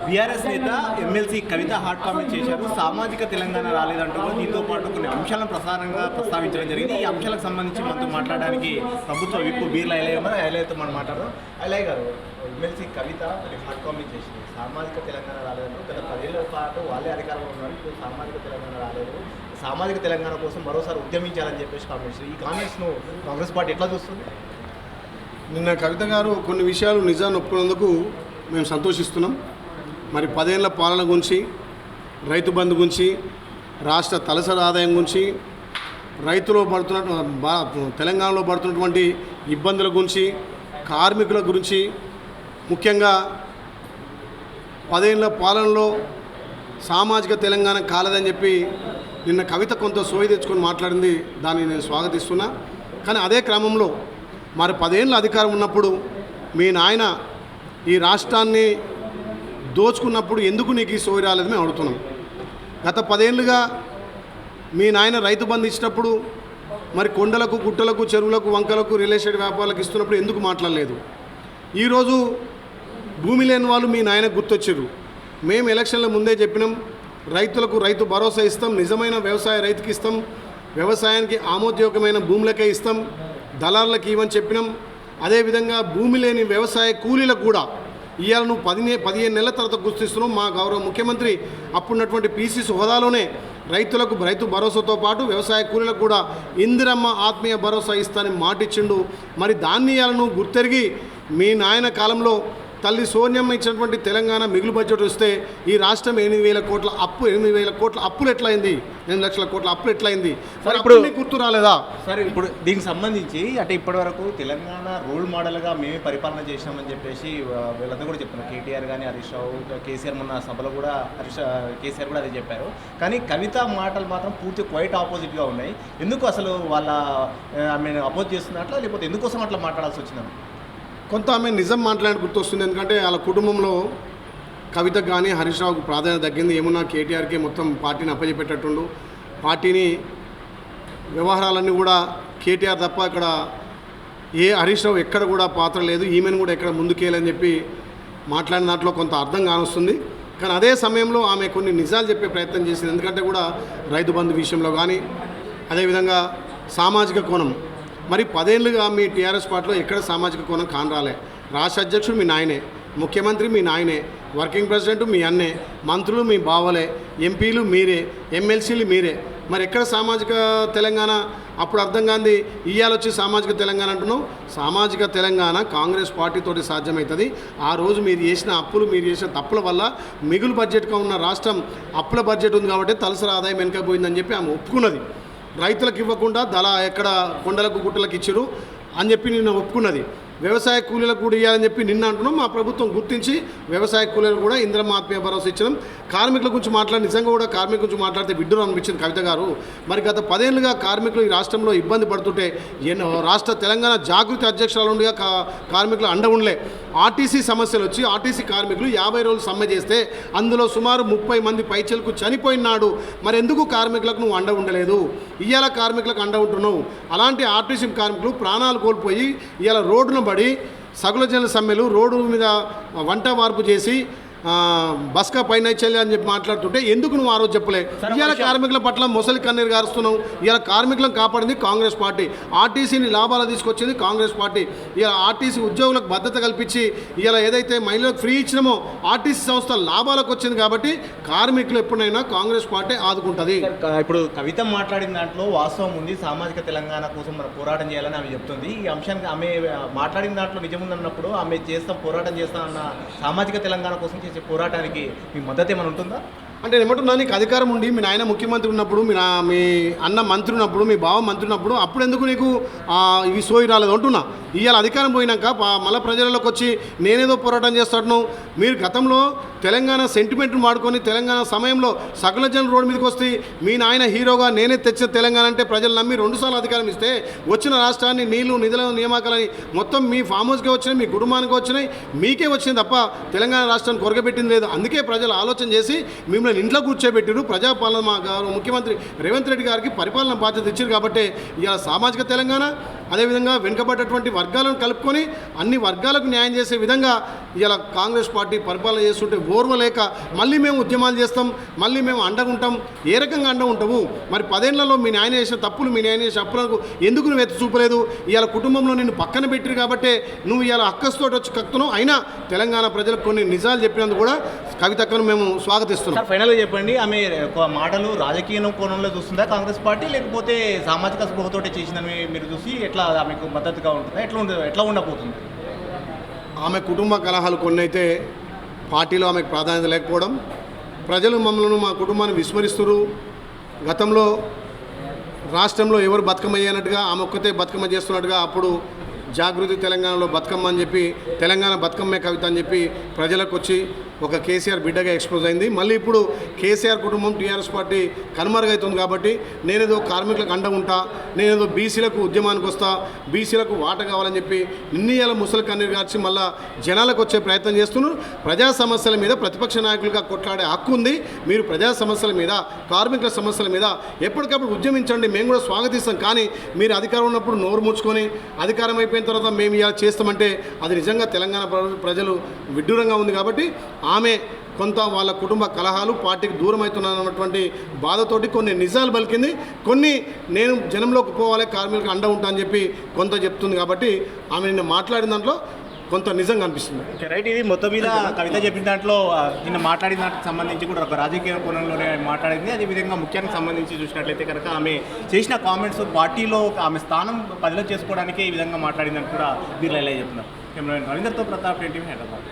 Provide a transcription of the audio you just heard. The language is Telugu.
బీఆర్ఎస్ నేత ఎమ్మెల్సీ కవిత హాట్ కామెంట్ చేశారు. సామాజిక తెలంగాణ రాలేదంటూ దీంతో పాటు కొన్ని అంశాలను ప్రస్తావించడం జరిగింది. ఈ అంశాలకు సంబంధించి మనతో మాట్లాడడానికి ప్రభుత్వ విప్ బీర్ల ఐలయ్యతో మనం మాట్లాడదాం. ఐలయ్య గారు, ఎమ్మెల్సీ కవిత హాట్ కామెంట్ చేసింది. సామాజిక తెలంగాణ రాలేదంటూ గత 10 ఏళ్ల పాటు వాళ్ళే అధికారంలో ఉన్నారు. ఇప్పుడు సామాజిక తెలంగాణ రాలేదు, సామాజిక తెలంగాణ కోసం మరోసారి ఉద్యమించాలని చెప్పేసి కామెంట్స్. ఈ కామెంట్స్ను కాంగ్రెస్ పార్టీ ఎట్లా చూస్తుంది? నిన్న కవిత గారు కొన్ని విషయాలు నిజాన్ని ఒప్పుకున్నందుకు మేము సంతోషిస్తున్నాం. మరి 10 ఏళ్ల పాలన గురించి, రైతు బంధు గురించి, రాష్ట్ర తలసరి ఆదాయం గురించి, రైతులో తెలంగాణలో పడుతున్నటువంటి ఇబ్బందుల గురించి, కార్మికుల గురించి, ముఖ్యంగా 10 ఏళ్ల పాలనలో సామాజిక తెలంగాణ కాలేదని చెప్పి నిన్న కవిత కొంత సోయి తెచ్చుకొని మాట్లాడింది. దాన్ని నేను స్వాగతిస్తున్నా. కానీ అదే క్రమంలో మరి 10 ఏళ్ళ అధికారం ఉన్నప్పుడు మీ నాయన ఈ రాష్ట్రాన్ని దోచుకున్నప్పుడు ఎందుకు నీకు ఈ సోయి రాలేదు మేము అడుగుతున్నాం. గత 10 ఏళ్ళుగా మీ నాయన రైతు బంధు ఇచ్చినప్పుడు మరి కొండలకు, గుట్టలకు, చెరువులకు, వంకలకు, రియల్ ఎస్టేట్ వ్యాపారాలకు ఇస్తున్నప్పుడు ఎందుకు మాట్లాడలేదు? ఈరోజు భూమి లేని వాళ్ళు మీ నాయనకు గుర్తొచ్చారు. మేము ఎలక్షన్ల ముందే చెప్పినాం, రైతులకు రైతు భరోసా ఇస్తాం, నిజమైన వ్యవసాయ రైతుకి ఇస్తాం, వ్యవసాయానికి ఆమోదయోగ్యమైన భూములకే ఇస్తాం, దళారులకు ఇవ్వని చెప్పినాం. అదేవిధంగా భూమి లేని వ్యవసాయ కూలీలకు కూడా ఇవాళ నువ్వు 15 నెలల తర్వాత గుర్తిస్తున్నావు. మా గౌరవ ముఖ్యమంత్రి అప్పుడున్నటువంటి పీసీసీ హోదాలోనే రైతులకు రైతు భరోసాతో పాటు వ్యవసాయ కూలీలకు కూడా ఇందిరమ్మ ఆత్మీయ భరోసా ఇస్తానని మాటిచ్చిండు. మరి దాన్ని ఇవాళ నువ్వు గుర్తెరిగి మీ నాయన కాలంలో తల్లి సోనియమ్మ ఇచ్చినటువంటి తెలంగాణ మిగులు బడ్జెట్ వస్తే ఈ రాష్ట్రం 8,000 కోట్ల అప్పు, 8,000 కోట్ల అప్పులు ఎట్లయింది? 8 లక్షల కోట్ల అప్పులు ఎట్లయింది? మరి ఇప్పుడు గుర్తు రాలేదా? సరే, ఇప్పుడు దీనికి సంబంధించి అంటే ఇప్పటివరకు తెలంగాణ రోల్ మోడల్గా మేమే పరిపాలన చేసినామని చెప్పేసి వీళ్ళంతా కూడా చెప్తున్నారు. కేటీఆర్ కానీ, హరీష్ రావు, కేసీఆర్ మొన్న సభలో కూడా కేసీఆర్ కూడా అదే చెప్పారు. కానీ కవిత మాటలు మాత్రం పూర్తి క్వైట్ ఆపోజిట్గా ఉన్నాయి. ఎందుకు అసలు వాళ్ళ ఆమె అపోజ్ చేస్తున్నట్లా, లేకపోతే ఎందుకోసం అట్లా మాట్లాడాల్సి వచ్చిందని? కొంత ఆమె నిజం మాట్లాడి గుర్తొస్తుంది. ఎందుకంటే వాళ్ళ కుటుంబంలో కవితకు కానీ హరీష్ రావుకు ప్రాధాన్యత తగ్గింది. ఏమున్నా కేటీఆర్కే మొత్తం పార్టీని అప్పచెప్పేటట్టుండు. పార్టీని వ్యవహారాలన్నీ కూడా కేటీఆర్ తప్ప ఇక్కడ హరీష్ రావు ఎక్కడ కూడా పాత్ర లేదు, ఈమెను కూడా ఎక్కడ ముందుకేయాలని చెప్పి మాట్లాడిన దాంట్లో కొంత అర్థం కానొస్తుంది. కానీ అదే సమయంలో ఆమె కొన్ని నిజాలు చెప్పే ప్రయత్నం చేసింది. ఎందుకంటే కూడా రైతు బంధు విషయంలో కానీ, అదేవిధంగా సామాజిక కోణం, మరి 10 ఏళ్ళుగా మీ టీఆర్ఎస్ పార్టీలో ఎక్కడ సామాజిక కోణం కానరాలే. రాష్ట్ర అధ్యక్షుడు మీ నాయనే, ముఖ్యమంత్రి మీ నాయనే, వర్కింగ్ ప్రెసిడెంట్ మీ అన్నే, మంత్రులు మీ బావలే, ఎంపీలు మీరే, ఎమ్మెల్సీలు మీరే. మరి ఎక్కడ సామాజిక తెలంగాణ? అప్పుడు అర్థం కాంది, ఇవాళ వచ్చి సామాజిక తెలంగాణ అంటున్నావు. సామాజిక తెలంగాణ కాంగ్రెస్ పార్టీతోటి సాధ్యమవుతుంది. ఆ రోజు మీరు చేసిన అప్పులు, మీరు చేసిన తప్పుల వల్ల మిగులు బడ్జెట్గా ఉన్న రాష్ట్రం అప్పుల బడ్జెట్ ఉంది కాబట్టి తలసరి ఆదాయం వెనకపోయిందని చెప్పి ఆమె ఒప్పుకున్నది. రైతులకు ఇవ్వకుండా ఎక్కడ కొండలకు, గుట్టలకు ఇచ్చారు అని చెప్పి నిన్న ఒప్పుకున్నది. వ్యవసాయ కూలీలకు కూడా ఇవ్వాలని చెప్పి నిన్న అంటున్నాం. మా ప్రభుత్వం గుర్తించి వ్యవసాయ కూలీలకు కూడా ఇందిరమ్మ ఆత్మీయ భరోసా ఇచ్చడం. కార్మికుల గురించి నిజంగా కూడా కార్మికుల గురించి మాట్లాడితే విడ్డూరం అనిపించింది కవిత గారు. మరి గత 10 ఏళ్ళుగా కార్మికులు ఈ రాష్ట్రంలో ఇబ్బంది పడుతుంటే రాష్ట్ర తెలంగాణ జాగృతి అధ్యక్షురాలు ఉండగా కార్మికులు అండ ఉండలే. ఆర్టీసీ సమస్యలు వచ్చి ఆర్టీసీ కార్మికులు 50 రోజులు సమ్మె చేస్తే అందులో సుమారు 30 మంది పైచలకు చనిపోయినాడు. మరి ఎందుకు కార్మికులకు నువ్వు అండ ఉండలేదు? ఇవాళ కార్మికులకు అండ ఉంటున్నావు. అలాంటి ఆర్టీసీ కార్మికులు ప్రాణాలు కోల్పోయి ఇవాళ రోడ్డున పడి సగుల జనుల సమ్మెలు, రోడ్డు మీద వంట వార్పు చేసి బస్కా పైన చెల్లి అని చెప్పి మాట్లాడుతుంటే ఎందుకు నువ్వు ఆ రోజు చెప్పలే? ఇవాళ కార్మికుల పట్ల మొసలి కన్నీరు గారుస్తున్నావు. ఇవాళ కార్మికులను కాపాడింది కాంగ్రెస్ పార్టీ, ఆర్టీసీని లాభాలు తీసుకొచ్చింది కాంగ్రెస్ పార్టీ. ఇవాళ ఆర్టీసీ ఉద్యోగులకు భద్రత కల్పించి ఇవాళ ఏదైతే మహిళలకు ఫ్రీ ఇచ్చినామో ఆర్టీసీ సంస్థ లాభాలకు వచ్చింది కాబట్టి కార్మికులు ఎప్పుడైనా కాంగ్రెస్ పార్టీ ఆదుకుంటుంది. ఇప్పుడు కవిత మాట్లాడిన దాంట్లో వాస్తవం ఉంది. సామాజిక తెలంగాణ కోసం మనం పోరాటం చేయాలని ఆమె చెప్తుంది. ఈ అంశానికి ఆమె మాట్లాడిన దాంట్లో నిజముందన్నప్పుడు ఆమె పోరాటం చేస్తామన్న సామాజిక తెలంగాణ కోసం చేసే పోరాటానికి మీ మద్దతు ఏమైనా ఉంటుందా? అంటే ఏమంటున్నా, నీకు అధికారం ఉండి మీ నాయన ముఖ్యమంత్రి ఉన్నప్పుడు, మీ అన్న మంత్రి ఉన్నప్పుడు, మీ బావ మంత్రి ఉన్నప్పుడు అప్పుడు ఎందుకు నీకు ఇవి సోయి రాలేదు అంటున్నా. ఇవాళ అధికారం పోయినాక మళ్ళీ ప్రజలలోకి వచ్చి నేనేదో పోరాటం చేస్తాను. మీరు గతంలో తెలంగాణ సెంటిమెంట్ను వాడుకొని తెలంగాణ సమయంలో సకల జనులు రోడ్డు మీదకి వస్తే మీ నాయన హీరోగా నేనే తెచ్చిన తెలంగాణ అంటే ప్రజలు నమ్మి 2 సార్లు అధికారం ఇస్తే వచ్చిన రాష్ట్రాన్ని నీళ్లు, నిధుల, నియామకాలని మొత్తం మీ ఫామ్ హౌస్కే వచ్చినాయి, మీ కుటుంబానికి వచ్చినాయి, మీకే వచ్చింది తప్ప తెలంగాణ రాష్ట్రాన్ని కొరగబెట్టింది లేదు. అందుకే ప్రజలు ఆలోచన చేసి మిమ్మల్ని ఇంట్లో కూర్చోబెట్టారు. ప్రజాపాలన మా ముఖ్యమంత్రి రేవంత్ రెడ్డి గారికి పరిపాలన బాధ్యత ఇచ్చారు కాబట్టి ఇవాళ సామాజిక తెలంగాణ, అదేవిధంగా వెనుకబడ్డటువంటి వర్గాలను కలుపుకొని అన్ని వర్గాలకు న్యాయం చేసే విధంగా ఇలా కాంగ్రెస్ పార్టీ పరిపాలన చేస్తుంటే ఓర్వలేక మళ్ళీ మేము ఉద్యమాలు చేస్తాం, మళ్ళీ మేము అండగా ఉంటాం. ఏ రకంగా అండ ఉంటాము? మరి 10 ఏళ్లలో మీ నాయన చేసిన తప్పులు, మీ నాయన చేసిన అప్పులకు ఎందుకు నువ్వు ఎత్తి చూపలేదు? ఇవాళ కుటుంబంలో నిన్ను పక్కన పెట్టిరు కాబట్టి నువ్వు ఇవాళ అక్కస్తోటి వచ్చి కక్కుతున్నావు. అయినా తెలంగాణ ప్రజలకు కొన్ని నిజాలు చెప్పినందుకు కూడా కవితక్కను మేము స్వాగతిస్తున్నాం. సార్ ఫైనల్గా చెప్పండి, ఆమె ఒక మాటలు రాజకీయ కోణంలో చూస్తుందా కాంగ్రెస్ పార్టీ, లేకపోతే సామాజిక స్పృహతోటి చేసిందని మీరు చూసి ఎట్లా ఆమెకు మద్దతుగా ఉంటుందా, ఎట్లా ఉండబోతుంది? ఆమె కుటుంబ కలహాలు కొన్ని అయితే పార్టీలో ఆమెకు ప్రాధాన్యత లేకపోవడం, ప్రజలు మమ్మల్ని మా కుటుంబాన్ని విస్మరిస్తున్నారు. గతంలో రాష్ట్రంలో ఎవరు బతుకమ్మ అయ్యనట్టుగా ఆమె ఒక్కతే బతుకమ్మ చేస్తున్నట్టుగా అప్పుడు జాగృతి తెలంగాణలో బతుకమ్మ అని చెప్పి తెలంగాణ బతుకమ్మే కవిత అని చెప్పి ప్రజలకు వచ్చి ఒక కేసీఆర్ బిడ్డగా ఎక్స్పోజ్ అయింది. మళ్ళీ ఇప్పుడు కేసీఆర్ కుటుంబం టీఆర్ఎస్ పార్టీ కనుమరుగవుతుంది కాబట్టి నేనేదో కార్మికులకు అండ ఉంటా, నేనేదో బీసీలకు ఉద్యమానికి వస్తా, బీసీలకు వాట కావాలని చెప్పి ఇన్నియాల ముసలి కన్నీరు గార్చి మళ్ళా జనాలకు వచ్చే ప్రయత్నం చేస్తున్నారు. ప్రజా సమస్యల మీద ప్రతిపక్ష నాయకులుగా కొట్లాడే హక్కు ఉంది. మీరు ప్రజా సమస్యల మీద, కార్మికుల సమస్యల మీద ఎప్పటికప్పుడు ఉద్యమించండి, మేము కూడా స్వాగతిస్తాం. కానీ మీరు అధికారం ఉన్నప్పుడు నోరు ముచ్చుకొని అధికారం అయిపోయిన తర్వాత మేము ఇలా చేస్తామంటే అది నిజంగా తెలంగాణ ప్రజలు విడ్డూరంగా ఉంది. కాబట్టి ఆమె కొంత వాళ్ళ కుటుంబ కలహాలు, పార్టీకి దూరం అవుతున్నానన్నటువంటి బాధతోటి కొన్ని నిజాలు పలికింది. కొన్ని నేను జనంలోకి పోవాలి, కార్మికులకు అండ ఉంటా అని చెప్పి కొంత చెప్తుంది. కాబట్టి ఆమె నిన్న మాట్లాడిన దాంట్లో కొంత నిజంగా అనిపిస్తుంది. రైట్, ఇది మొత్తం మీద కవిత చెప్పిన దాంట్లో నిన్న మాట్లాడిన దానికి సంబంధించి కూడా ఒక రాజకీయ కోణంలోనే మాట్లాడింది. అదేవిధంగా ముఖ్యానికి సంబంధించి చూసినట్లయితే కనుక ఆమె చేసిన కామెంట్స్ పార్టీలో ఆమె స్థానం బదిలీ చేసుకోవడానికి ఈ విధంగా మాట్లాడిందని కూడా వీళ్ళు ఎలా చెప్తున్నారు. కెమెరా రవీందర్తో ప్రతాప్, హైదరాబాద్.